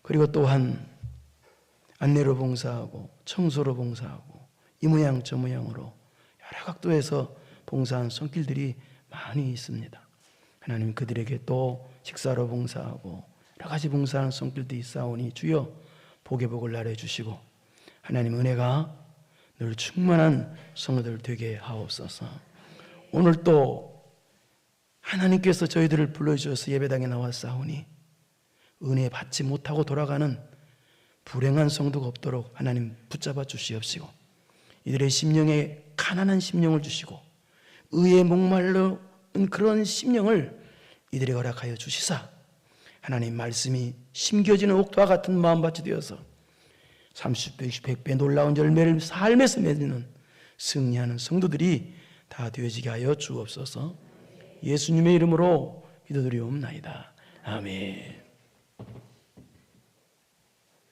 그리고 또한 안내로 봉사하고 청소로 봉사하고 이 모양 저 모양으로 여러 각도에서 봉사한 손길들이 많이 있습니다. 하나님 그들에게 또 식사로 봉사하고 여러 가지 봉사하는 손길들이 있사오니 주여 복의 복을 나눠주시고 하나님 은혜가 늘 충만한 성도들 되게 하옵소서. 오늘 또 하나님께서 저희들을 불러주셔서 예배당에 나왔사오니 은혜 받지 못하고 돌아가는 불행한 성도가 없도록 하나님 붙잡아 주시옵시고 이들의 심령에 가난한 심령을 주시고 의에 목말른 그런 심령을 이들에게 허락하여 주시사 하나님 말씀이 심겨지는 옥토와 같은 마음밭이 되어서 30배, 60배, 100배 놀라운 열매를 삶에서 맺는 승리하는 성도들이 다 되어지게 하여 주옵소서. 예수님의 이름으로 기도드리옵나이다. 아멘.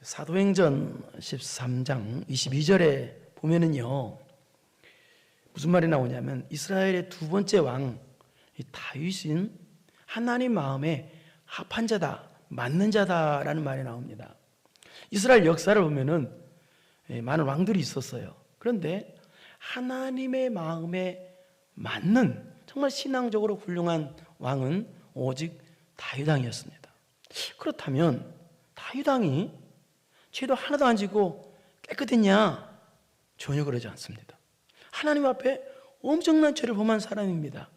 사도행전 13장 22절에 보면은요 무슨 말이 나오냐면 이스라엘의 두 번째 왕 다윗은 하나님 마음에 합한 자다, 맞는 자다라는 말이 나옵니다. 이스라엘 역사를 보면은 많은 왕들이 있었어요. 그런데 하나님의 마음에 맞는 정말 신앙적으로 훌륭한 왕은 오직 다윗 왕이었습니다. 그렇다면 다윗 왕이 죄도 하나도 안 지고 깨끗했냐? 전혀 그러지 않습니다. 하나님 앞에 엄청난 죄를 범한 사람입니다.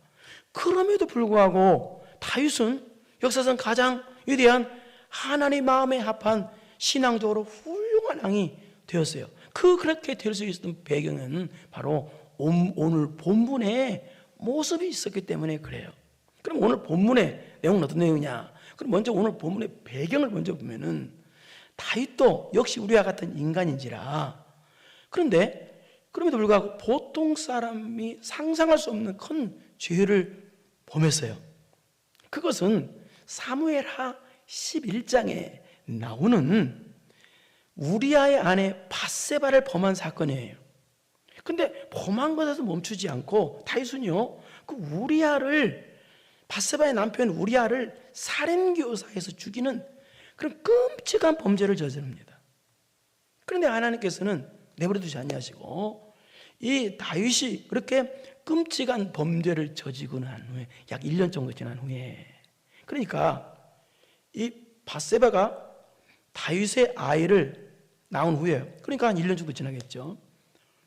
그럼에도 불구하고 다윗은 역사상 가장 위대한 하나님 마음에 합한 신앙적으로 훌륭한 왕이 되었어요. 그렇게 될 수 있었던 배경은 바로 오늘 본문의 모습이 있었기 때문에 그래요. 그럼 오늘 본문의 내용은 어떤 내용이냐? 그럼 먼저 오늘 본문의 배경을 먼저 보면은 다윗도 역시 우리와 같은 인간인지라 그런데 그럼에도 불구하고 보통 사람이 상상할 수 없는 큰 죄를 범했어요. 그것은 사무엘하 11장에 나오는 우리아의 아내 밧세바를 범한 사건이에요. 근데 범한 것에서 멈추지 않고 다윗은요 그 우리아를 밧세바의 남편 우리아를 살인교사해서 죽이는 그런 끔찍한 범죄를 저지릅니다. 그런데 하나님께서는 내버려 두지 아니하시고 이 다윗이 그렇게 끔찍한 범죄를 저지르고 난 후에 약 1년 정도 지난 후에 그러니까 이 밧세바가 다윗의 아이를 낳은 후에 그러니까 한 1년 정도 지나겠죠.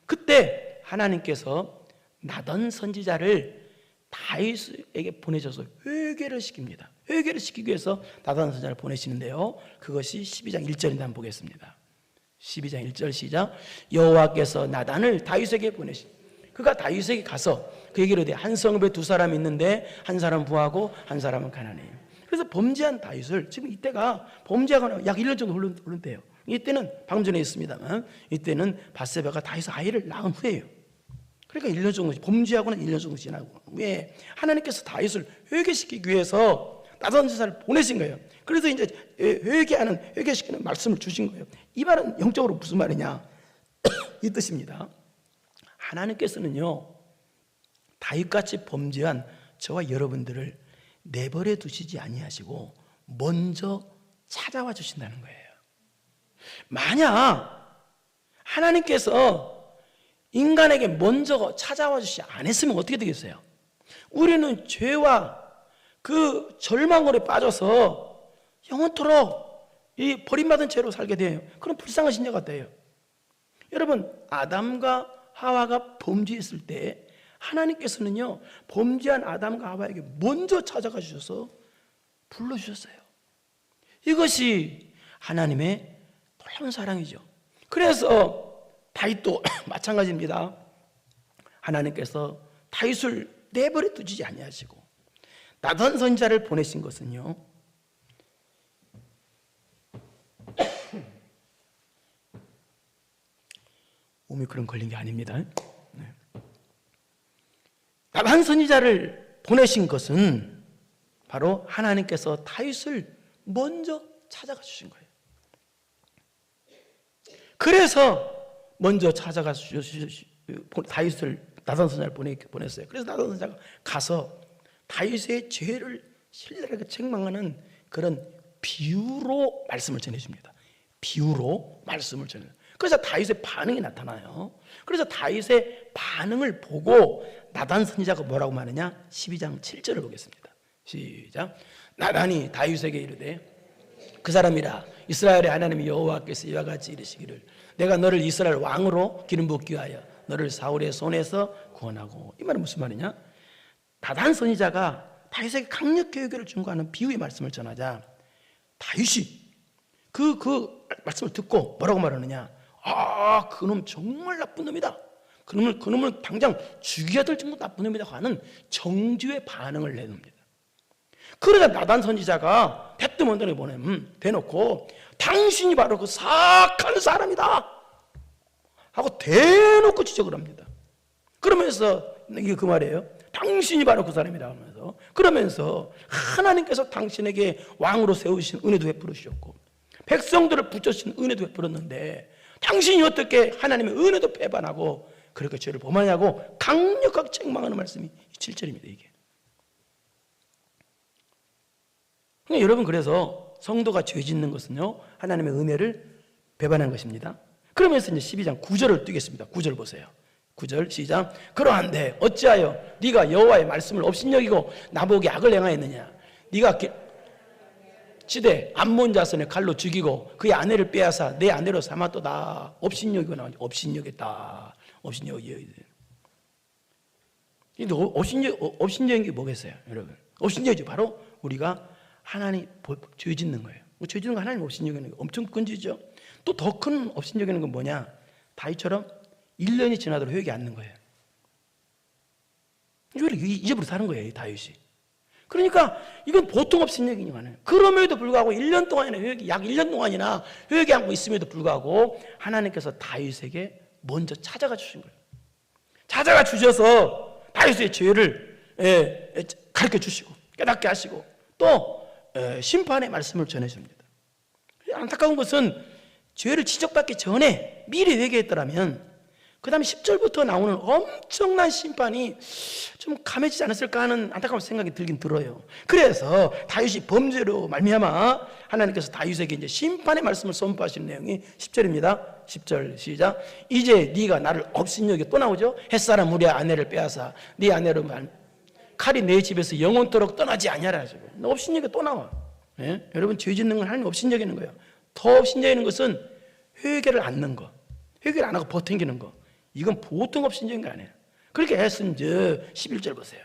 그때 하나님께서 나단 선지자를 다윗에게 보내셔서 회개를 시킵니다. 회개를 시키기 위해서 나단 선지자를 보내시는데요 그것이 12장 1절인데 한번 보겠습니다. 12장 1절 시작. 여호와께서 나단을 다윗에게 보내시. 그가 다윗에게 가서 그에게 이르되 한 성읍에 두 사람이 있는데 한 사람은 부하고 한 사람은 가난해요. 그래서 범죄한 다윗을 지금 이때가 범죄하고 약 1년 정도 흐른 때예요. 이때는 방금 전에 있습니다만 이때는 밧세바가 다윗의 아이를 낳은 후에요. 그러니까 1년 정도 범죄하고는 1년 정도 지나고 후에 하나님께서 다윗을 회개시키기 위해서 나단 선지자를 보내신 거예요. 그래서 이제 회개시키는 말씀을 주신 거예요. 이 말은 영적으로 무슨 말이냐? 이 뜻입니다. 하나님께서는요 다윗같이 범죄한 저와 여러분들을 내버려 두시지 아니하시고 먼저 찾아와 주신다는 거예요. 만약 하나님께서 인간에게 먼저 찾아와 주시지 않았으면 어떻게 되겠어요? 우리는 죄와 그 절망으로 빠져서 영원토록 이 버림받은 죄로 살게 돼요. 그럼 불쌍한 신자가 돼요. 여러분 아담과 하와가 범죄했을 때 하나님께서는요 범죄한 아담과 하와에게 먼저 찾아가 주셔서 불러주셨어요. 이것이 하나님의 놀라운 사랑이죠. 그래서 다윗도 마찬가지입니다. 하나님께서 다윗을 내버려 두지 아니하시고 나단 선지자를 보내신 것은요 오미크론 걸린 게 아닙니다. 나단 선지자를 보내신 것은 바로 하나님께서 다윗을 먼저 찾아가 주신 거예요. 그래서 먼저 찾아가 다윗을 나단 선지자를 보냈어요. 그래서 나단 선지자가 가서 다윗의 죄를 신랄하게 책망하는 그런 비유로 말씀을 전해줍니다. 비유로 말씀을 전해요. 그래서 다윗의 반응이 나타나요. 그래서 다윗의 반응을 보고 나단 선지자가 뭐라고 말하냐? 12장 7절을 보겠습니다. 시작. 나단이 다윗에게 이르되 그 사람이라 이스라엘의 하나님 여호와께서 이와 같이 이르시기를 내가 너를 이스라엘 왕으로 기름 붓기 위하여 너를 사울의 손에서 구원하고. 이 말은 무슨 말이냐? 나단 선지자가 다윗에게 강력 교육을 준거하는 비유의 말씀을 전하자 다윗이 그 말씀을 듣고 뭐라고 말하느냐? 아, 그놈 정말 나쁜 놈이다. 그놈을 당장 죽여야 될 정도 나쁜 놈이다 하는 정죄의 반응을 내놓습니다. 그러자 나단 선지자가 대뜸언덕에 대놓고 당신이 바로 그 사악한 사람이다 하고 대놓고 지적을 합니다. 그러면서 이게 그 말이에요. 당신이 바로 그 사람이라 하면서, 그러면서 하나님께서 당신에게 왕으로 세우신 은혜도 베풀으셨고 백성들을 붙여주신 은혜도 베풀었는데 당신이 어떻게 하나님의 은혜도 배반하고 그렇게 죄를 범하냐고 강력하게 책망하는 말씀이 7절입니다. 이게. 그러니까 여러분, 그래서 성도가 죄 짓는 것은요 하나님의 은혜를 배반하는 것입니다. 그러면서 이제 12장 9절을 띄겠습니다. 9절 보세요. 9절 시작. 그러한데 어찌하여 네가 여호와의 말씀을 업신여기고 나보고 악을 행하였느냐? 네가 시대 암몬 자손의 칼로 죽이고 그의 아내를 빼앗아 내 아내로 삼았도다. 업신여기고 나오니 업신여겼다. 업신여기. 업신여긴 게 뭐겠어요, 여러분? 업신여기 바로 우리가 하나님 죄 짓는 거예요. 죄 짓는 거 하나님 업신여기는 거 엄청 끈질죠. 또 더 큰 업신여기는 건 뭐냐? 다윗처럼 1년이 지나도록 회개 않는 거예요. 이걸 잊어버리고 사는 거예요, 다윗이. 그러니까 이건 보통 업신여기는 거 아니에요. 그럼에도 불구하고 1년 동안이나 약 1년 동안이나 회개하고 있음에도 불구하고 하나님께서 다윗에게 먼저 찾아가 주신 거예요. 찾아가 주셔서 다윗의 죄를 가르쳐 주시고 깨닫게 하시고 또 심판의 말씀을 전해줍니다. 안타까운 것은 죄를 지적받기 전에 미리 회개했더라면 그 다음에 10절부터 나오는 엄청난 심판이 좀 감해지지 않았을까 하는 안타까운 생각이 들긴 들어요. 그래서 다윗이 범죄로 말미암아 하나님께서 다윗에게 이제 심판의 말씀을 선포하시는 내용이 10절입니다. 10절 시작. 이제 네가 나를 업신여겨. 또 나오죠. 햇사람 우리의 아내를 빼앗아 네 아내로 칼이 내 집에서 영원토록 떠나지 아니하라. 업신여겨 또 나와. 예? 여러분, 죄 짓는 건 하나님 업신여기는 거예요. 더 업신여기는 것은 회개를 않는 거, 회개를 안 하고 버팅기는 거. 이건 보통 업신여긴 거 아니에요. 그렇게 했은지 11절 보세요.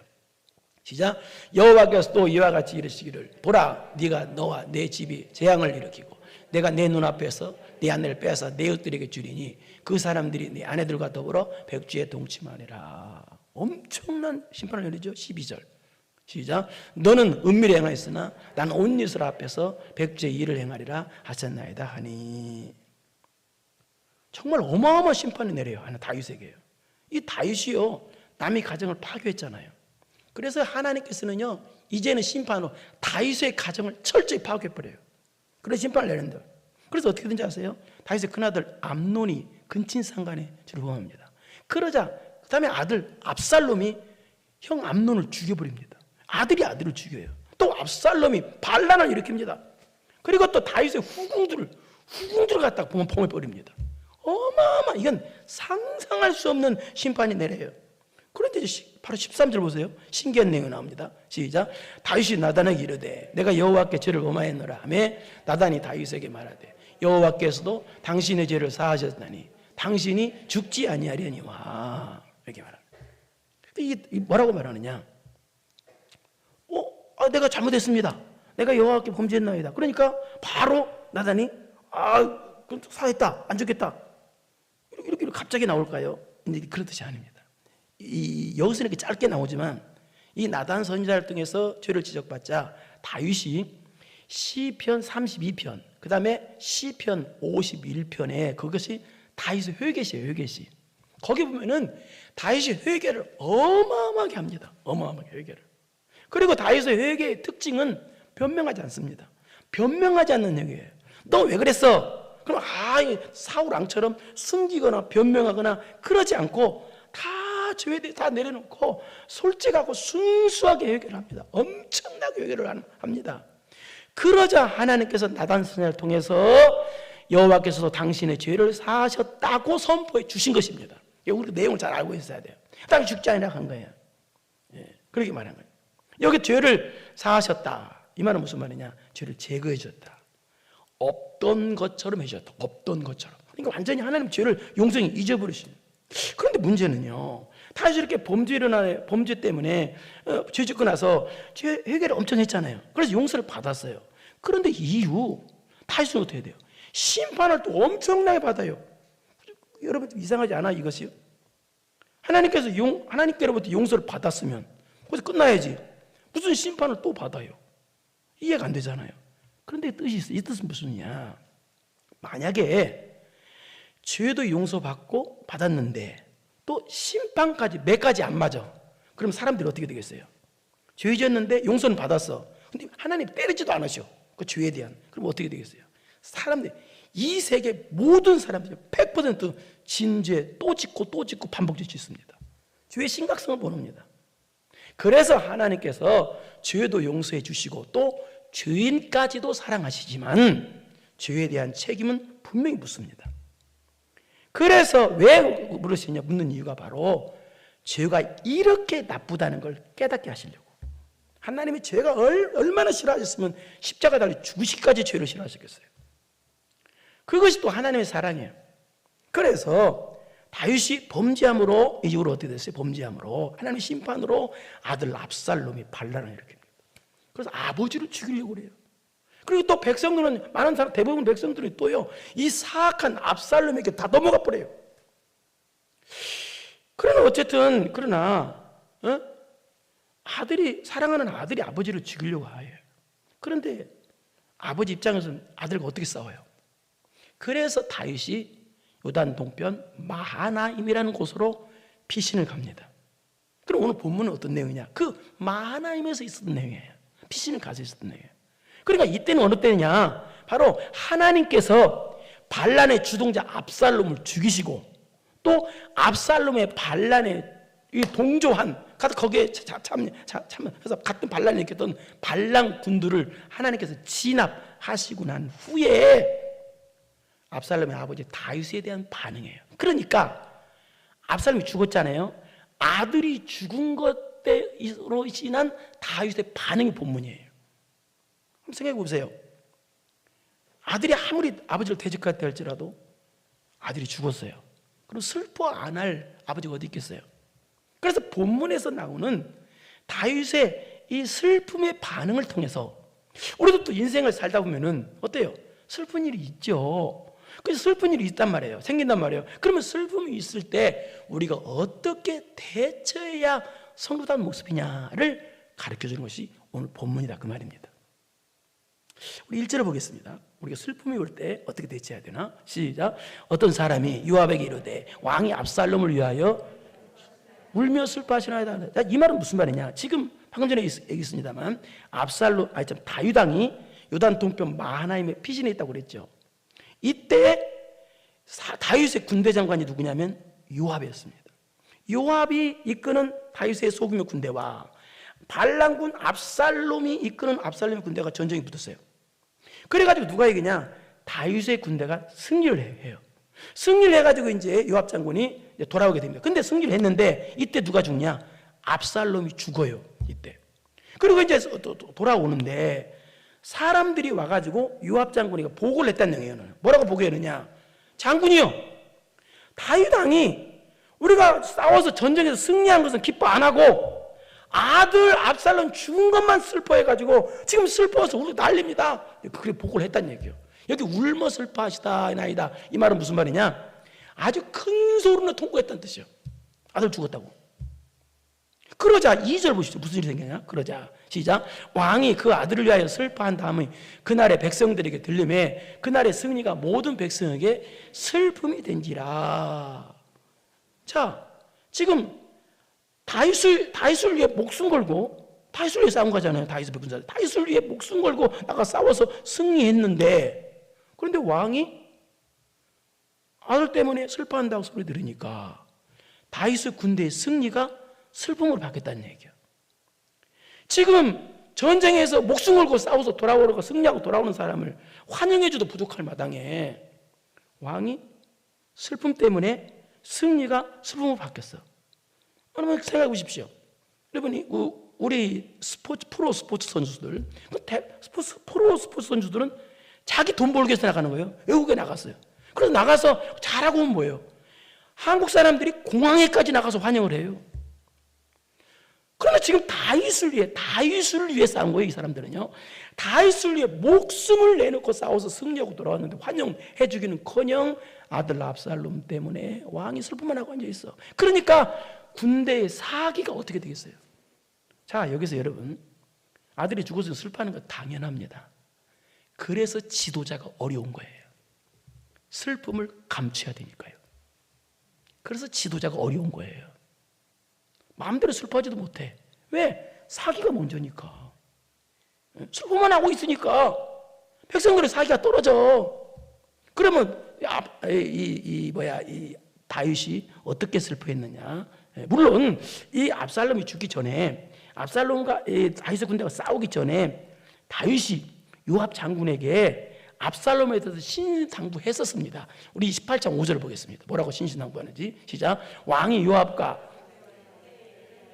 시작. 여호와께서 또 이와 같이 이르시기를 보라, 네가 너와 내 집이 재앙을 일으키고 내가 내 눈앞에서 네 아내를 빼앗아 내 옷들에게 주리니 그 사람들이 네 아내들과 더불어 백주에 동침하리라. 엄청난 심판을 내리죠. 12절 시작. 너는 은밀히 행하였으나 나는 온 이스라엘 앞에서 백주의 일을 행하리라 하셨나이다 하니. 정말 어마어마한 심판을 내려요. 다윗에게요. 이 다윗이요 남의 가정을 파괴했잖아요. 그래서 하나님께서는요 이제는 심판으로 다윗의 가정을 철저히 파괴해버려요. 그래서 심판을 내린다. 그래서 어떻게 된지 아세요? 다윗의 큰아들 암논이 근친상간에 죄를 범합니다. 그러자 그 다음에 아들 압살롬이 형 암논을 죽여버립니다. 아들이 아들을 죽여요. 또 압살롬이 반란을 일으킵니다. 그리고 또 다윗의 후궁들을 갖다가 범해버립니다. 어마어마, 이건 상상할 수 없는 심판이 내려요. 그런데 이제 바로 13절 보세요. 신기한 내용이 나옵니다. 시작. 다윗이 나단에게 이르되 내가 여호와께 죄를 범하였노라 하며 나단이 다윗에게 말하되 여호와께서도 당신의 죄를 사하셨나니 당신이 죽지 아니하려니와. 이렇게 말합니다. 이게 뭐라고 말하느냐? 내가 잘못했습니다. 내가 여호와께 범죄했나이다. 그러니까 바로 나단이 사했다, 안 죽겠다. 이렇게 갑자기 나올까요? 근데 그렇듯이 아닙니다. 여기서 이렇게 짧게 나오지만 이 나단 선지자를 통해서 죄를 지적받자 다윗이 시편 32편, 그 다음에 시편 51편에 그것이 다윗의 회개시예요. 회개시. 거기 보면은 다윗이 회개를 어마어마하게 합니다. 어마어마하게 회개를. 그리고 다윗의 회개의 특징은 변명하지 않습니다. 변명하지 않는 회개예요. 너 왜 그랬어? 그럼 사울 왕처럼 숨기거나 변명하거나 그러지 않고 다 죄에 대해 다 내려놓고 솔직하고 순수하게 회개를 합니다. 엄청나게 회개를 합니다. 그러자 하나님께서 나단 선지자를 통해서 여호와께서도 당신의 죄를 사하셨다고 선포해 주신 것입니다. 우리 내용을 잘 알고 있어야 돼요. 당신 죽지 아니라 한 거예요. 그렇게 말한 거예요. 여기 죄를 사하셨다. 이 말은 무슨 말이냐? 죄를 제거해 주셨다. 없던 것처럼 해주셨다. 없던 것처럼. 그러니까 완전히 하나님 죄를 용서히 잊어버리신. 그런데 문제는요, 다시 이렇게 범죄 때문에 죄 짓고 나서 죄 회개를 엄청 했잖아요. 그래서 용서를 받았어요. 그런데 이후 다시는 어떻게 돼요? 심판을 또 엄청나게 받아요. 여러분 이상하지 않아 이것이요? 하나님께로부터 용서를 받았으면 거기서 끝나야지. 무슨 심판을 또 받아요? 이해가 안 되잖아요. 그런데 뜻이 있어. 이 뜻은 무슨이냐? 만약에 죄도 용서받고 받았는데 또 심판까지 매까지 안 맞아. 그럼 사람들이 어떻게 되겠어요? 죄 지었는데 용서는 받았어. 근데 하나님 때리지도 않으셔. 그 죄에 대한. 그럼 어떻게 되겠어요? 사람들이, 이 세계 모든 사람들이 100% 진죄 또 짓고 또 짓고 반복적으로 짓습니다. 죄의 심각성을 모릅니다. 그래서 하나님께서 죄도 용서해 주시고 또 죄인까지도 사랑하시지만 죄에 대한 책임은 분명히 묻습니다. 그래서 왜 물으시냐 묻는 이유가 바로 죄가 이렇게 나쁘다는 걸 깨닫게 하시려고. 하나님이 죄가 얼마나 싫어하셨으면 십자가 달려 죽으시기까지 죄를 싫어하셨겠어요. 그것이 또 하나님의 사랑이에요. 그래서 다윗이 범죄함으로 이후로 어떻게 됐어요? 범죄함으로 하나님의 심판으로 아들 압살롬이 반란을 일으킵니다. 그래서 아버지를 죽이려고 그래요. 그리고 또 백성들은, 많은 사람, 대부분 백성들이 또요, 이 사악한 압살롬에게 다 넘어가 버려요. 그러나 사랑하는 아들이 아버지를 죽이려고 해요. 그런데 아버지 입장에서는 아들과 어떻게 싸워요? 그래서 다윗이 요단 동편 마하나임이라는 곳으로 피신을 갑니다. 그럼 오늘 본문은 어떤 내용이냐? 그 마하나임에서 있었던 내용이에요. 피신을 가서 있었던 내용이에요. 그러니까 이때는 어느 때냐? 바로 하나님께서 반란의 주동자 압살롬을 죽이시고 또 압살롬의 반란에 동조한, 거기에 그래서 같은 반란을 일으켰던 반란 군들을 하나님께서 진압하시고 난 후에 압살롬의 아버지 다윗에 대한 반응이에요. 그러니까 압살롬이 죽었잖아요. 아들이 죽은 것으로 인한 다윗의 반응이 본문이에요. 한번 생각해 보세요. 아들이 아무리 아버지를 대적할 때 할지라도 아들이 죽었어요. 그럼 슬퍼 안 할 아버지가 어디 있겠어요? 그래서 본문에서 나오는 다윗의 이 슬픔의 반응을 통해서 우리도 또 인생을 살다 보면은 어때요? 슬픈 일이 있죠. 그래서 슬픈 일이 있단 말이에요. 생긴단 말이에요. 그러면 슬픔이 있을 때 우리가 어떻게 대처해야 성도다운 모습이냐를 가르쳐주는 것이 오늘 본문이다, 그 말입니다. 우리 1절을 보겠습니다. 우리가 슬픔이 올 때 어떻게 대처해야 되나? 시작. 어떤 사람이 요압에게 이르되 왕이 압살롬을 위하여 울며 슬퍼하시나이다. 이 말은 무슨 말이냐? 지금 방금 전에 얘기했습니다만 다윗 왕이 요단 동편 마하나임에 피신해 있다고 그랬죠. 이때 다윗의 군대 장관이 누구냐면 요압이었습니다. 요압이 이끄는 다윗의 소규모 군대와 반란군 압살롬이 이끄는 압살롬의 군대가 전쟁이 붙었어요. 그래가지고 누가 이기냐? 다윗의 군대가 승리를 해요. 승리를 해가지고 이제 요압 장군이 돌아오게 됩니다. 근데 승리를 했는데 이때 누가 죽냐? 압살롬이 죽어요. 이때. 그리고 이제 돌아오는데 사람들이 와가지고 요압 장군이가 보고를 했다는 얘기예요. 뭐라고 보고했느냐? 장군이요, 다윗 왕이 우리가 싸워서 전쟁에서 승리한 것은 기뻐 안 하고 아들 압살롬 죽은 것만 슬퍼해가지고 지금 슬퍼서 우리 난립니다. 그렇게 보고를 했다는 얘기예요. 여기 울며 슬퍼하시다 나이다, 이 말은 무슨 말이냐? 아주 큰 소리로 통곡했다는 뜻이에요. 아들 죽었다고. 그러자 2절 보시죠. 무슨 일이 생겼냐? 그러자 시작. 왕이 그 아들을 위하여 슬퍼한 다음에 그날의 백성들에게 들림에 그날의 승리가 모든 백성에게 슬픔이 된지라. 자, 지금 다윗을 위해 목숨 걸고, 다윗을 위해 싸운 거잖아요. 다윗을 위해 목숨 걸고 나가 싸워서 승리했는데, 그런데 왕이 아들 때문에 슬퍼한다고 소리 들으니까 다윗의 군대의 승리가 슬픔으로 바뀌었다는 얘기예요. 지금 전쟁에서 목숨 걸고 싸워서 돌아오고 승리하고 돌아오는 사람을 환영해줘도 부족할 마당에 왕이 슬픔 때문에 승리가 슬픔으로 바뀌었어. 여러분 생각해 보십시오. 여러분이 우리 프로 스포츠 선수들, 프로 스포츠 선수들은 자기 돈 벌기 위해서 나가는 거예요. 외국에 나갔어요. 그래서 나가서 잘하고 오면 뭐예요? 한국 사람들이 공항에까지 나가서 환영을 해요. 그러나 지금 다윗을 위해 싸운 거예요. 이 사람들은요. 다윗을 위해 목숨을 내놓고 싸워서 승리하고 돌아왔는데 환영해 주기는커녕 아들 압살롬 때문에 왕이 슬픔만 하고 앉아있어. 그러니까 군대의 사기가 어떻게 되겠어요? 자, 여기서 여러분, 아들이 죽어서 슬퍼하는 거 당연합니다. 그래서 지도자가 어려운 거예요. 슬픔을 감춰야 되니까요. 그래서 지도자가 어려운 거예요. 마음대로 슬퍼하지도 못해. 왜? 사기가 먼저니까. 슬픔만 하고 있으니까 백성들의 사기가 떨어져. 그러면 이 다윗이 어떻게 슬퍼했느냐? 물론 이 압살롬이 죽기 전에, 압살롬과 다윗의 군대가 싸우기 전에 다윗이 요압 장군에게 압살롬에 대해서 신신당부했었습니다. 우리 18장 5절을 보겠습니다. 뭐라고 신신당부하는지. 시작. 왕이 요압과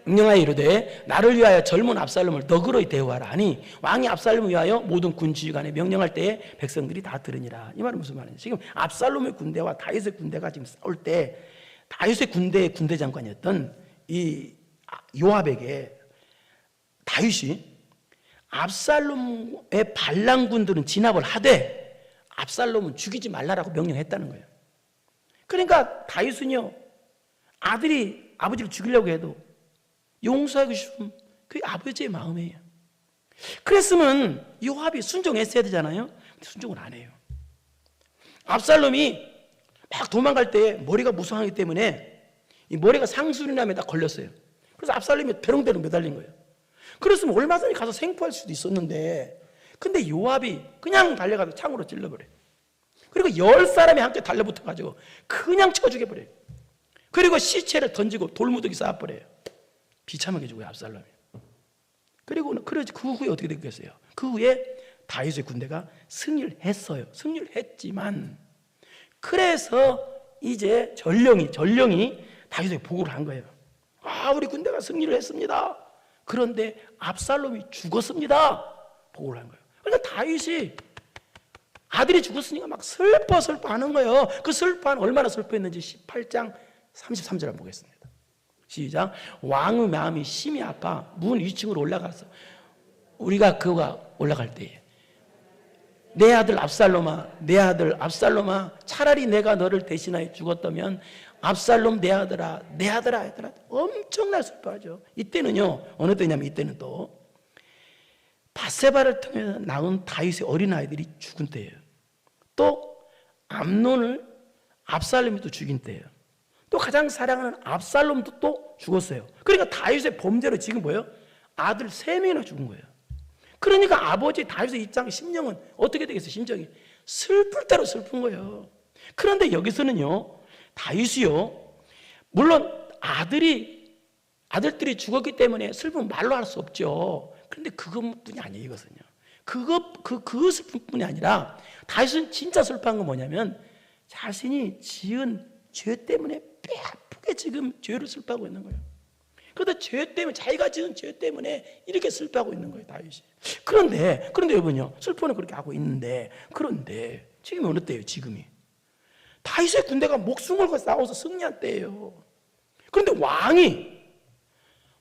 명령하여 이르되 나를 위하여 젊은 압살롬을 너그러이 대우하라 하니 왕이 압살롬을 위하여 모든 군 지휘관에 명령할 때에 백성들이 다 들으니라. 이 말은 무슨 말이냐? 지금 압살롬의 군대와 다윗의 군대가 지금 싸울 때 다윗의 군대의 군대 장관이었던 이 요압에게 다윗이 압살롬의 반란군들은 진압을 하되 압살롬은 죽이지 말라라고 명령했다는 거예요. 그러니까 다윗은요, 아들이 아버지를 죽이려고 해도 용서하고 싶은 그게 아버지의 마음이에요. 그랬으면 요압이 순종했어야 되잖아요. 근데 순종을 안 해요. 압살롬이 막 도망갈 때 머리가 무성하기 때문에 이 머리가 상수리남에다 걸렸어요. 그래서 압살롬이 대롱대롱 매달린 거예요. 그랬으면 얼마든지 가서 생포할 수도 있었는데, 근데 요압이 그냥 달려가서 창으로 찔러버려요. 그리고 10사람이 함께 달려붙어가지고 그냥 쳐 죽여버려요. 그리고 시체를 던지고 돌무더기 쌓아버려요. 비참하게 죽어요, 압살롬이. 그리고 그 후에 어떻게 됐겠어요? 그 후에 다윗의 군대가 승리를 했어요. 승리를 했지만, 그래서 이제 전령이 다윗에게 보고를 한 거예요. 아, 우리 군대가 승리를 했습니다. 그런데 압살롬이 죽었습니다. 보고를 한 거예요. 그러니까 다윗이 아들이 죽었으니까 막 슬퍼하는 거예요. 그 얼마나 슬퍼했는지 18장 33절 한번 보겠습니다. 시작. 왕의 마음이 심히 아파 문 위층으로 올라가서 우리가 그가 올라갈 때에 내 아들 압살롬아 차라리 내가 너를 대신하여 죽었다면 압살롬 내 아들아 엄청나게 슬퍼하죠. 이때는요, 어느 때냐면 이때는 또 바세바를 통해 낳은 다윗의 어린아이들이 죽은 때예요. 또 암논을 압살롬이 또 죽인 때예요. 또 가장 사랑하는 압살롬도 또 죽었어요. 그러니까 다윗의 범죄로 지금 뭐예요? 아들 3명이나 죽은 거예요. 그러니까 아버지 다윗의 입장, 심령은 어떻게 되겠어요? 심정이 슬플 대로 슬픈 거예요. 그런데 여기서는요, 다윗이요, 물론 아들들이 죽었기 때문에 슬픔은 말로 할 수 없죠. 그런데 그것뿐이 아니에요. 이것은요, 그 슬픔뿐이 아니라 다윗은 진짜 슬퍼한 건 뭐냐면 자신이 지은 죄 때문에 뼈아프게 지금 죄를 슬퍼하고 있는 거예요. 그런데 죄 때문에, 자기가 지은 죄 때문에 이렇게 슬퍼하고 있는 거예요, 다윗이. 그런데 여러분요, 슬퍼는 그렇게 하고 있는데, 그런데 지금이 어느 때예요? 지금이 다윗의 군대가 목숨 걸고 싸워서 승리한 때예요. 그런데 왕이,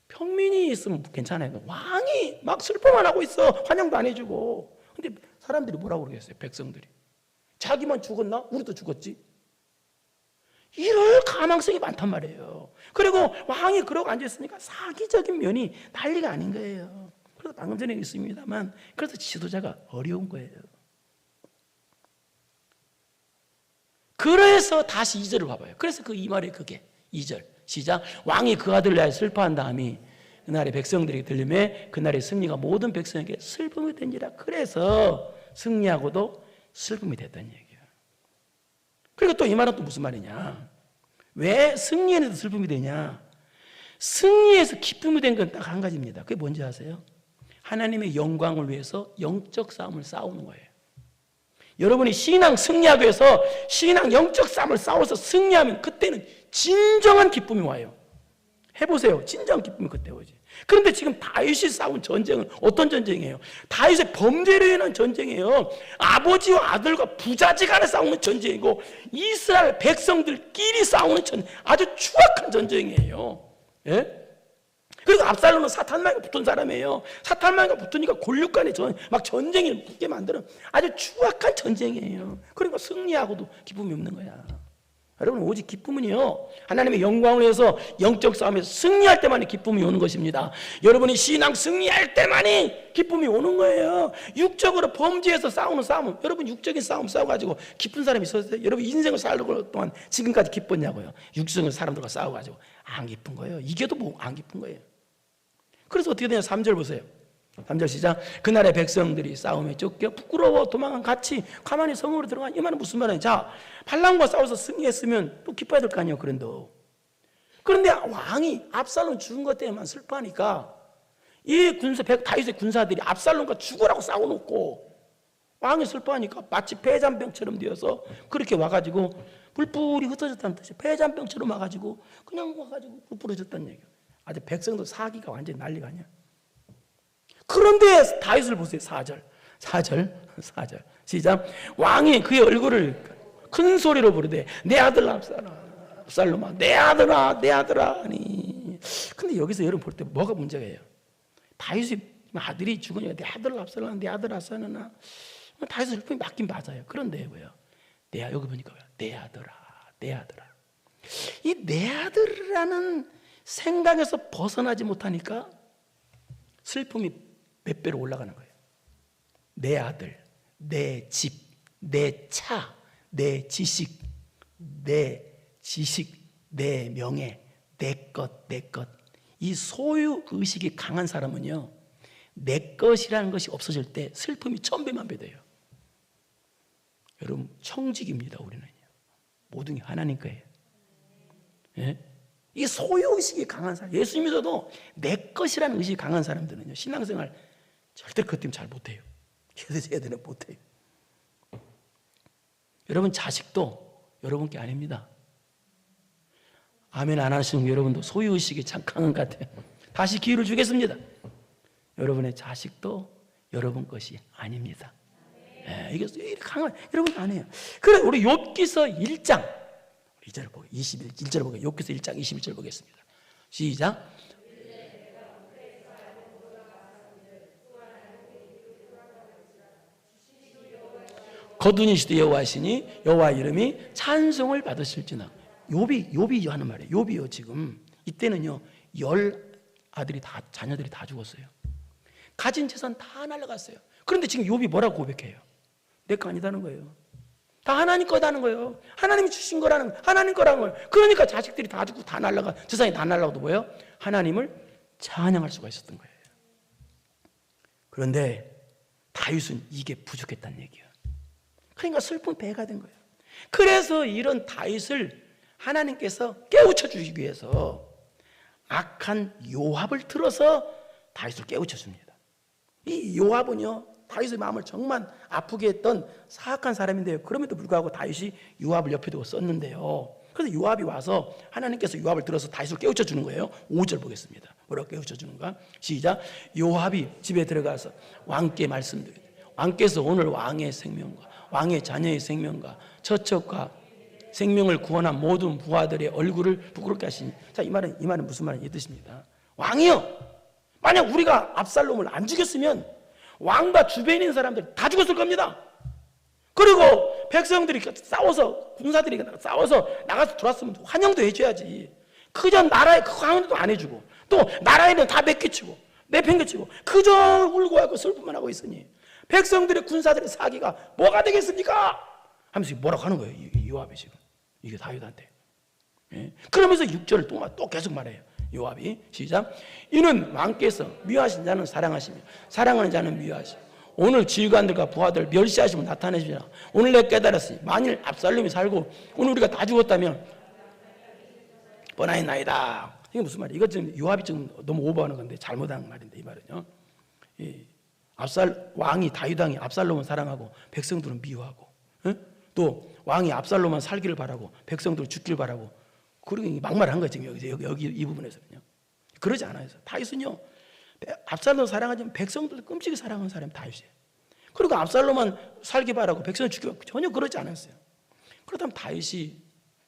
평민이 있으면 괜찮아요. 왕이 막 슬퍼만 하고 있어. 환영도 안 해주고. 근데 사람들이 뭐라고 그러겠어요? 백성들이 자기만 죽었나? 우리도 죽었지. 이럴 가망성이 많단 말이에요. 그리고 왕이 그러고 앉아있으니까 사기적인 면이 난리가 아닌 거예요. 그래서 방금 전에 있습니다만, 그래서 지도자가 어려운 거예요. 그래서 다시 2절을 봐봐요. 그래서 그 이 말이 그게 2절 시작. 왕이 그 아들을 위하여 슬퍼한 다음에 그날의 백성들에게 들리매 그날의 승리가 모든 백성에게 슬픔이 된지라. 그래서 승리하고도 슬픔이 됐다는 얘기예요. 그리고 또 이 말은 또 무슨 말이냐? 왜 승리에서 슬픔이 되냐? 승리에서 기쁨이 된 건 딱 한 가지입니다. 그게 뭔지 아세요? 하나님의 영광을 위해서 영적 싸움을 싸우는 거예요. 여러분이 신앙 승리하기 위해서 신앙 영적 싸움을 싸워서 승리하면 그때는 진정한 기쁨이 와요. 해보세요. 진정한 기쁨이 그때 오지. 그런데 지금 다윗이 싸운 전쟁은 어떤 전쟁이에요? 다윗의 범죄로 인한 전쟁이에요. 아버지와 아들과 부자지간에 싸우는 전쟁이고 이스라엘 백성들끼리 싸우는 전쟁, 아주 추악한 전쟁이에요. 예? 그리고 압살롬은 사탄마귀가 붙은 사람이에요. 사탄마귀가 붙으니까 골육간에 막 전쟁을 붙게 만드는 아주 추악한 전쟁이에요. 그러니까 승리하고도 기쁨이 없는 거야. 여러분, 오직 기쁨은요, 하나님의 영광을 위해서 영적 싸움에서 승리할 때만이 기쁨이 오는 것입니다. 여러분이 신앙 승리할 때만이 기쁨이 오는 거예요. 육적으로 범죄해서 싸우는 싸움은, 여러분 육적인 싸움 싸워가지고 기쁜 사람이 있었어요? 여러분 인생을 살고 동안 지금까지 기뻤냐고요? 육적인 사람들과 싸워가지고 안 기쁜 거예요. 이게도 뭐 안 기쁜 거예요. 그래서 어떻게 되냐? 3절 보세요. 3절 시작. 그날의 백성들이 싸움에 쫓겨 부끄러워 도망한 같이 가만히 성으로 들어간. 이 말은 무슨 말이에요? 자, 발람과 싸워서 승리했으면 또 기뻐야 될 거 아니에요. 그런데 왕이 압살롬 죽은 것 때문에만 슬퍼하니까 이 다윗의 군사들이 압살롬과 죽으라고 싸워놓고 왕이 슬퍼하니까 마치 폐잔병처럼 되어서 그렇게 와가지고 뿔뿔이 흩어졌다는 뜻이에요. 폐잔병처럼 와가지고 그냥 와가지고 뿔뿔해졌다는 얘기예요. 아주 백성도 사기가 완전히 난리가 아니야. 그런데 다윗을 보세요. 4절 시작. 왕이 그의 얼굴을 큰 소리로 부르되 내 아들 압살롬아, 내 아들아 아니. 근데 여기서 여러분 볼 때 뭐가 문제예요? 다윗의 아들이 죽으니까 내 아들 압살롬아, 내 아들 압살롬아. 다윗의 슬픔이 맞긴 맞아요. 그런데 뭐예요? 여기 보니까 내 아들아. 이 내 아들이라는 생각에서 벗어나지 못하니까 슬픔이 몇 배로 올라가는 거예요. 내 아들, 내 집, 내 차, 내 지식, 내 명예, 내 것. 이 소유 의식이 강한 사람은요, 내 것이라는 것이 없어질 때 슬픔이 1000배만 돼요. 여러분, 청직입니다. 우리는요. 모든 게 하나님 거예요. 예? 이 소유의식이 강한 사람, 예수 믿어도 내 것이라는 의식이 강한 사람들은요, 신앙생활 절대 그것 때문에 잘 못해요. 걔들은 못해요. 여러분, 자식도 여러분 게 아닙니다. 아멘 안 하시는 여러분도 소유의식이 참 강한 것 같아요. 다시 기회를 주겠습니다. 여러분의 자식도 여러분 것이 아닙니다. 이게 강한, 여러분 안 해요. 그래, 우리 욥기서 1장 2절 보고 21절 보고 욥기서 1장 21절 보겠습니다. 시작. 거두니시되 여호와시니 여호와 이름이 찬송을 받으실지나. 욥이 하는 말이에요. 욥이요, 지금 이때는요 10 아들이 다, 자녀들이 다 죽었어요. 가진 재산 다 날라갔어요. 그런데 지금 욥이 뭐라고 고백해요? 내 거 아니다는 거예요. 다 하나님 거다는 거예요. 하나님이 주신 거라는, 하나님 거라는 거예요. 그러니까 자식들이 다 죽고 다 날라가, 재산이 다 날라가도 뭐예요? 하나님을 찬양할 수가 있었던 거예요. 그런데 다윗은 이게 부족했다는 얘기예요. 그러니까 슬픈 배가 된 거예요. 그래서 이런 다윗을 하나님께서 깨우쳐 주시기 위해서 악한 요압을 틀어서 다윗을 깨우쳐 줍니다. 이 요압은요, 다윗의 마음을 정말 아프게 했던 사악한 사람인데요, 그럼에도 불구하고 다윗이 요압을 옆에 두고 썼는데요, 그래서 요압이 와서 하나님께서 요압을 들어서 다윗을 깨우쳐 주는 거예요. 5절 보겠습니다. 뭐라고 깨우쳐 주는가? 시작. 요압이 집에 들어가서 왕께 말씀드리되 왕께서 오늘 왕의 생명과 왕의 자녀의 생명과 처첩과 생명을 구원한 모든 부하들의 얼굴을 부끄럽게 하시니. 자, 이 말은 무슨 말이냐 이 뜻입니다. 왕이요, 만약 우리가 압살롬을 안 죽였으면 왕과 주변에 있는 사람들이 다 죽었을 겁니다. 그리고 백성들이 싸워서, 군사들이 싸워서 나가서 들어왔으면 환영도 해줘야지. 그저 나라에 그 환영도 안 해주고, 또 나라에는 다 뺏기치고 내팽개치고 그저 울고 하고 슬픔만 하고 있으니 백성들의 군사들의 사기가 뭐가 되겠습니까? 하면서 뭐라고 하는 거예요, 요압이 지금. 이게 다윗한테. 예? 그러면서 6절을 또 계속 말해요. 요압이 시작. 이는 왕께서 미워하신 자는 사랑하시며 사랑하는 자는 미워하시고 오늘 지휘관들과 부하들 멸시하시면 나타내시라. 오늘 내가 깨달았으니 만일 압살롬이 살고 오늘 우리가 다 죽었다면 뻔하였나이다. 이게 무슨 말이에요? 이거 지금 요압이 지금 너무 오버하는 건데 잘못한 말인데, 이 말은요. 왕이 다윗 왕이 압살롬을 사랑하고 백성들은 미워하고, 또 왕이 압살롬만 살기를 바라고 백성들은 죽기를 바라고, 그리고 막말한 거죠. 여기 이 부분에서는요. 그러지 않아요. 다윗은요, 압살롬 사랑하지만 백성들도 끔찍이 사랑하는 사람이 다윗이에요. 그리고 압살롬만 살기 바라고 백성을 죽기 바라고 전혀 그러지 않았어요. 그렇다면 다윗이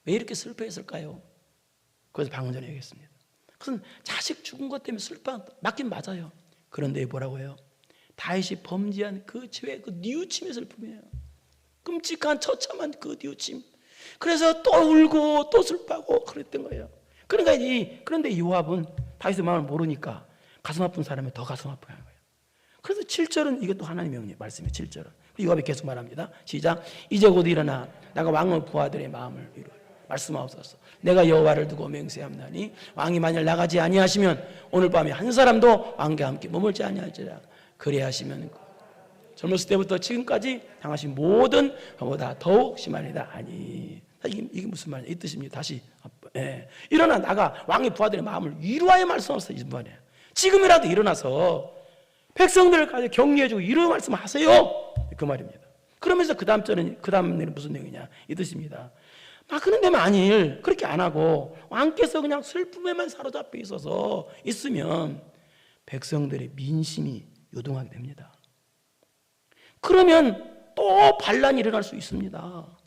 왜 이렇게 슬퍼했을까요? 그래서 방금 전에 얘기했습니다. 그것은 자식 죽은 것 때문에 맞긴 맞아요. 그런데 뭐라고 해요? 다윗이 범죄한 그 죄의 그 뉘우침의 슬픔이에요. 끔찍한 처참한 그 뉘우침. 그래서 또 울고 또 슬퍼하고 그랬던 거예요. 그런데 요압은 다윗의 마음을 모르니까 가슴 아픈 사람이 더 가슴 아프게 하는 거예요. 그래서 7절은 이것도 하나님의 말씀이에요. 7절은 요압이 계속 말합니다. 시작. 이제 곧 일어나 나가 왕의 부하들의 마음을 이루어 말씀하옵소서. 내가 여호와를 두고 맹세함나니 왕이 만일 나가지 아니하시면 오늘 밤에 한 사람도 왕과 함께 머물지 아니할지라. 그리하시면 젊었을 때부터 지금까지 당하신 모든 것보다 더욱 심하리다. 아니, 이게 무슨 말이냐 이 뜻입니다. 다시 일어나 나가 왕의 부하들의 마음을 위로하여 말씀하소서. 이 말이에요. 지금이라도 일어나서 백성들을 가지고 격려해주고 이런 말씀하세요. 그 말입니다. 그러면서 그 다음 내는 무슨 내용이냐 이 뜻입니다. 그런데 만일 그렇게 안 하고 왕께서 그냥 슬픔에만 사로잡혀 있으면 백성들의 민심이 요동하게 됩니다. 그러면 또 반란이 일어날 수 있습니다.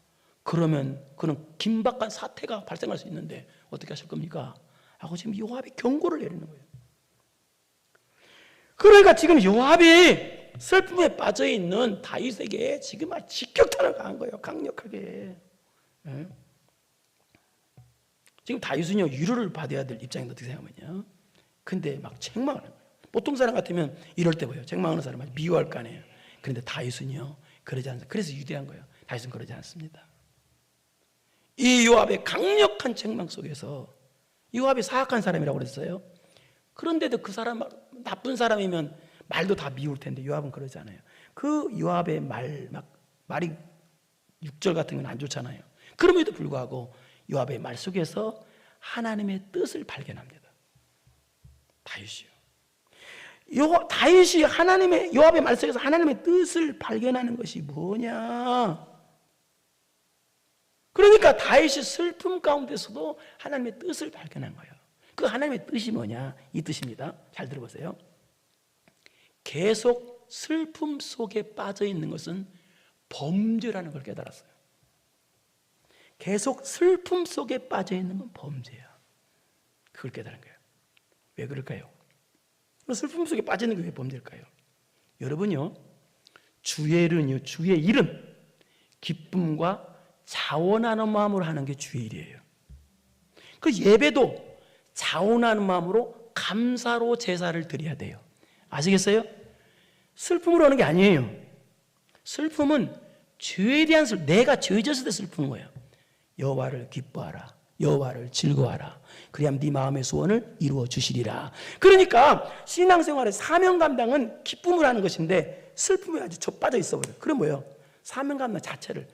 그러면 그런 긴박한 사태가 발생할 수 있는데 어떻게 하실 겁니까? 하고 지금 요압이 경고를 내리는 거예요. 그러니까 지금 요압이 슬픔에 빠져있는 다윗에게 지금 직격탄을 가한 거예요. 강력하게. 지금 다윗은요, 위로를 받아야 될 입장인데 어떻게 생각하면요, 근데 막 책망을 하는 거예요. 보통 사람 같으면 이럴 때 뭐예요? 책망하는 사람은 미워할 거 아니에요. 그런데 다윗은요 그러지 않습니다. 그래서 위대한 거예요. 다윗은 그러지 않습니다. 이 요압의 강력한 책망 속에서, 요압이 사악한 사람이라고 그랬어요. 그런데도 그 사람 나쁜 사람이면 말도 다 미울 텐데 요압은 그러지 않아요. 그 요압의 말이 6절 같은 건 안 좋잖아요. 그럼에도 불구하고 요압의 말 속에서 하나님의 뜻을 발견합니다. 다윗이요. 다윗이 요압의 말 속에서 하나님의 뜻을 발견하는 것이 뭐냐? 그러니까 다윗이 슬픔 가운데서도 하나님의 뜻을 발견한 거예요. 그 하나님의 뜻이 뭐냐? 이 뜻입니다. 잘 들어보세요. 계속 슬픔 속에 빠져 있는 것은 범죄라는 걸 깨달았어요. 계속 슬픔 속에 빠져 있는 건 범죄야. 그걸 깨달은 거예요. 왜 그럴까요? 슬픔 속에 빠지는 게 왜 범죄일까요? 여러분요, 주의 일은 기쁨과 자원하는 마음으로 하는 게 주의 일이에요. 그 예배도 자원하는 마음으로 감사로 제사를 드려야 돼요. 아시겠어요? 슬픔으로 하는 게 아니에요. 슬픔은 죄에 대한 슬픔, 내가 죄 졌을 때 슬픈 거예요. 여호와를 기뻐하라, 여호와를 즐거워하라. 그리하면 네 마음의 소원을 이루어 주시리라. 그러니까 신앙생활의 사명 감당은 기쁨을 하는 것인데 슬픔에 아주 빠져 있어 버려요. 그럼 뭐예요? 사명 감당 자체를,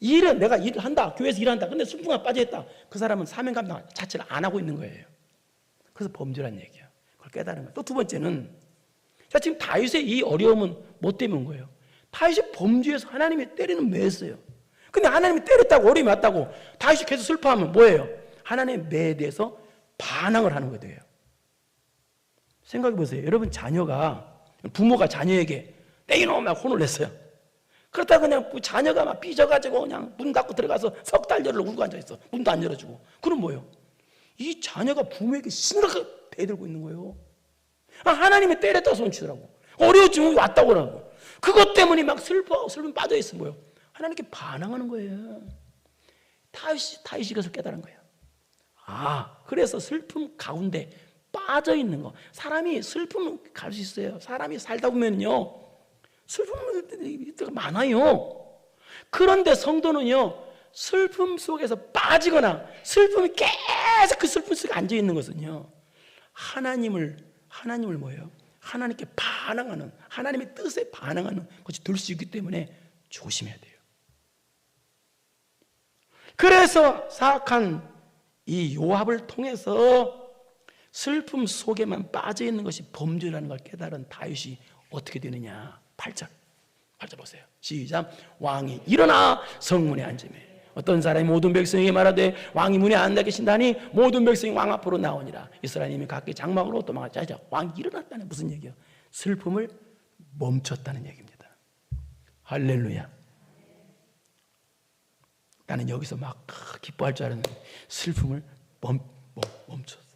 내가 일을 한다, 교회에서 일한다, 근데 슬픔에 빠져 있다, 그 사람은 사명 감당 자체를 안 하고 있는 거예요. 그래서 범죄란 얘기야. 그걸 깨달은 거예요. 또 두 번째는, 자, 지금 다윗의 이 어려움은 뭐 때문인 거예요? 다윗이 범죄해서 하나님이 때리는 매였어요. 근데 하나님이 때렸다고, 어려움이 왔다고 다윗이 계속 슬퍼하면 뭐예요? 하나님의 매에 대해서 반항을 하는 거예요. 생각해 보세요. 여러분, 부모가 자녀에게 내 이놈 막 혼을 냈어요. 그렇다고 그냥 자녀가 막 삐져가지고 그냥 문 닫고 들어가서 석 달 열을 울고 앉아있어. 문도 안 열어주고. 그럼 뭐예요? 이 자녀가 부모에게 심각하게 대들고 있는 거예요. 하나님이 때렸다고 손치더라고. 어려움이 왔다고 그러고. 그것 때문에 막 슬픔 빠져있어. 뭐예요? 하나님께 반항하는 거예요. 다윗이 그래서 깨달은 거예요. 그래서 슬픔 가운데 빠져있는 거. 사람이 슬픔을 갈 수 있어요. 사람이 살다 보면요, 슬픔이 많아요. 그런데 성도는요, 슬픔 속에서 빠지거나 슬픔이 계속 그 슬픔 속에 앉아있는 것은요, 하나님을 뭐예요? 하나님께 반항하는, 하나님의 뜻에 반항하는 것이 될 수 있기 때문에 조심해야 돼요. 그래서 사악한 이 요압을 통해서 슬픔 속에만 빠져있는 것이 범죄라는 걸 깨달은 다윗이 어떻게 되느냐? 8절 보세요. 시작. 왕이 일어나 성문에 앉으며 어떤 사람이 모든 백성에게 말하되 왕이 문에 앉아 계신다니 모든 백성이 왕 앞으로 나오니라. 이스라엘님이 각기 장막으로 도망갔자. 왕이 일어났다는 무슨 얘기예요? 슬픔을 멈췄다는 얘기입니다. 할렐루야. 나는 여기서 막 기뻐할 줄 알았는데 슬픔을 멈췄어요.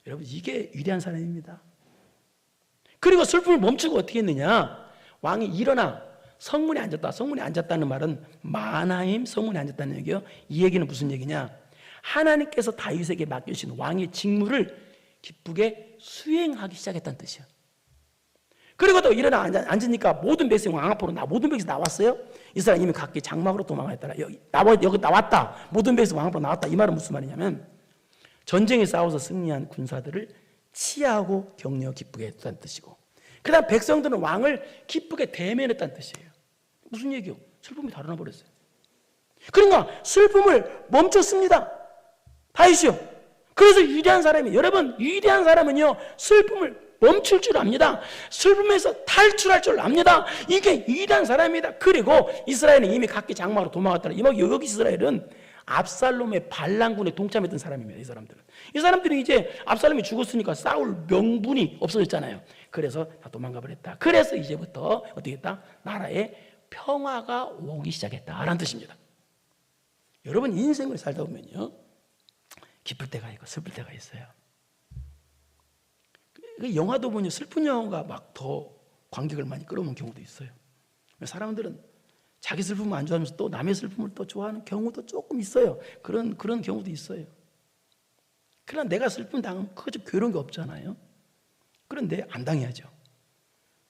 여러분, 이게 위대한 사람입니다. 그리고 슬픔을 멈추고 어떻게 했느냐? 왕이 일어나 성문에 앉았다. 성문에 앉았다는 말은 마나임 성문에 앉았다는 얘기요. 이 얘기는 무슨 얘기냐? 하나님께서 다윗에게 맡겨주신 왕의 직무를 기쁘게 수행하기 시작했다는 뜻이야. 그리고 또 일어나 앉으니까 모든 백성이 왕 앞으로 모든 백성이 나왔어요. 이스라엘 이미 각기 장막으로 도망했더라. 여기 나왔다. 모든 백성이 왕 앞으로 나왔다. 이 말은 무슨 말이냐면 전쟁에 싸워서 승리한 군사들을 치하고 격려 기쁘게 했다는 뜻이고, 그 다음 백성들은 왕을 기쁘게 대면했다는 뜻이에요. 무슨 얘기요? 슬픔이 달아나 버렸어요. 그러니까 슬픔을 멈췄습니다. 다윗이요. 그래서 위대한 사람이, 여러분, 위대한 사람은요 슬픔을 멈출 줄 압니다. 슬픔에서 탈출할 줄 압니다. 이게 위대한 사람입니다. 그리고 이스라엘은 이미 각기 장막으로 도망갔더라. 여기 이스라엘은 압살롬의 반란군에 동참했던 사람입니다. 이 사람들은 이제 압살롬이 죽었으니까 싸울 명분이 없어졌잖아요. 그래서 다 도망가 버렸다. 그래서 이제부터 어떻게 했다? 나라에 평화가 오기 시작했다라는 뜻입니다. 여러분, 인생을 살다 보면요 기쁠 때가 있고 슬플 때가 있어요. 영화도 보면 슬픈 영화가 막 더 관객을 많이 끌어오는 경우도 있어요. 사람들은 자기 슬픔을 안 좋아하면서 또 남의 슬픔을 또 좋아하는 경우도 조금 있어요. 그런 경우도 있어요. 그러나 내가 슬픔 당하면 그거 좀 괴로운 게 없잖아요. 그런데 안 당해야죠.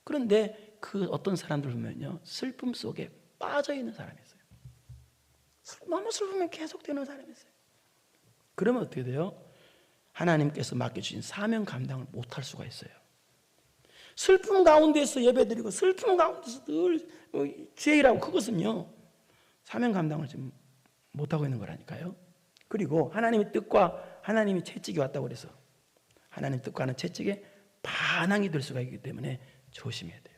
그런데 그 어떤 사람들 보면요 슬픔 속에 빠져 있는 사람이 있어요. 너무 슬픔이 계속되는 사람이 있어요. 그러면 어떻게 돼요? 하나님께서 맡겨주신 사명 감당을 못할 수가 있어요. 슬픔 가운데서 예배드리고 슬픔 가운데서 늘 죄일하고, 그것은요 사명 감당을 지금 못하고 있는 거라니까요. 그리고 하나님의 뜻과 하나님의 채찍이 왔다고 그래서 하나님 뜻과는 채찍에 반항이 될 수가 있기 때문에 조심해야 돼요.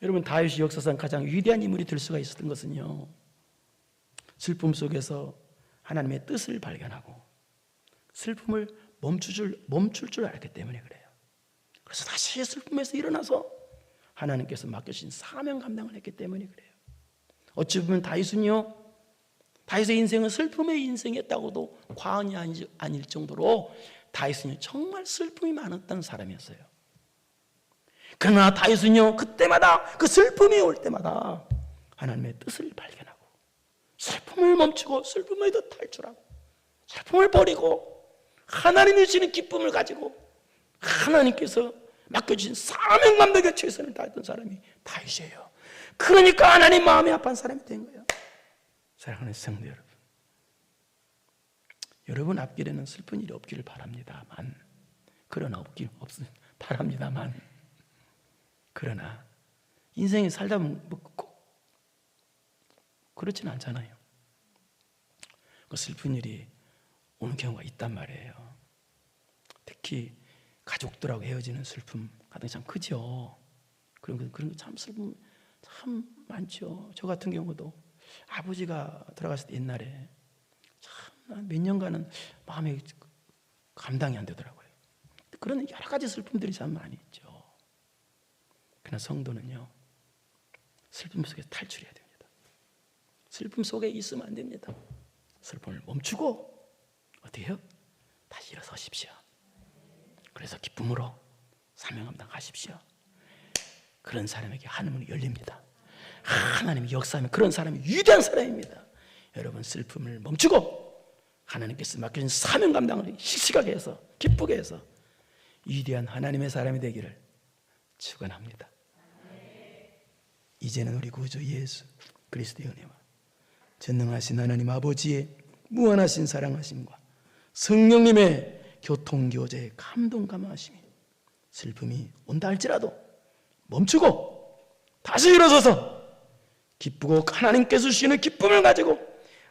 여러분, 다윗이 역사상 가장 위대한 인물이 될 수가 있었던 것은요 슬픔 속에서 하나님의 뜻을 발견하고 슬픔을 멈출 줄 알기 때문에 그래요. 그래서 다시 슬픔에서 일어나서 하나님께서 맡겨주신 사명 감당을 했기 때문에 그래요. 어찌 보면 다윗의 인생은 슬픔의 인생이었다고도 과언이 아닐 정도로 다윗은 정말 슬픔이 많았다는 사람이었어요. 그러나 다윗은요 그때마다, 그 슬픔이 올 때마다 하나님의 뜻을 발견하고 슬픔을 멈추고 슬픔에도 탈출하고 슬픔을 버리고 하나님이 주시는 기쁨을 가지고 하나님께서 맡겨주신 사명 감당에 최선을 다했던 사람이 다윗이에요. 그러니까 하나님 마음이 아픈 사람이 된 거예요. 사랑하는 성도 여러분, 여러분 앞길에는 슬픈 일이 없기를 바랍니다만, 그러나 인생에 살다 보면 꼭 그렇지는 않잖아요. 그 슬픈 일이 오는 경우가 있단 말이에요. 특히 가족들하고 헤어지는 슬픔 같은 게 참 크죠. 그런 거 참 슬픔 참 많죠. 저 같은 경우도 아버지가 돌아가실 때 옛날에 참 몇 년간은 마음이 감당이 안 되더라고요. 그런 여러 가지 슬픔들이 참 많이 있죠. 그러나 성도는요 슬픔 속에서 탈출해야 됩니다. 슬픔 속에 있으면 안 됩니다. 슬픔을 멈추고 어떻게 해요? 다시 일어서십시오. 그래서 기쁨으로 사명 감당하십시오. 그런 사람에게 하늘문이 열립니다. 하나님이 역사하면 그런 사람이 위대한 사람입니다. 여러분, 슬픔을 멈추고 하나님께서 맡겨진 사명 감당을 씩씩하게 해서 기쁘게 해서 위대한 하나님의 사람이 되기를 축원합니다. 이제는 우리 구주 예수 그리스도의 은혜와 전능하신 하나님 아버지의 무한하신 사랑하심과 성령님의 교통교제의 감동감화하심이 슬픔이 온다 할지라도 멈추고 다시 일어서서 기쁘고 하나님께서 주시는 기쁨을 가지고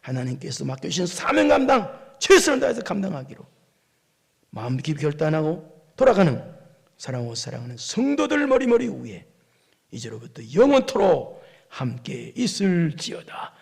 하나님께서 맡겨주신 사명 감당 최선을 다해서 감당하기로 마음 깊이 결단하고 돌아가는 사랑하고 사랑하는 성도들 머리머리 위에 이제로부터 영원토록 함께 있을지어다.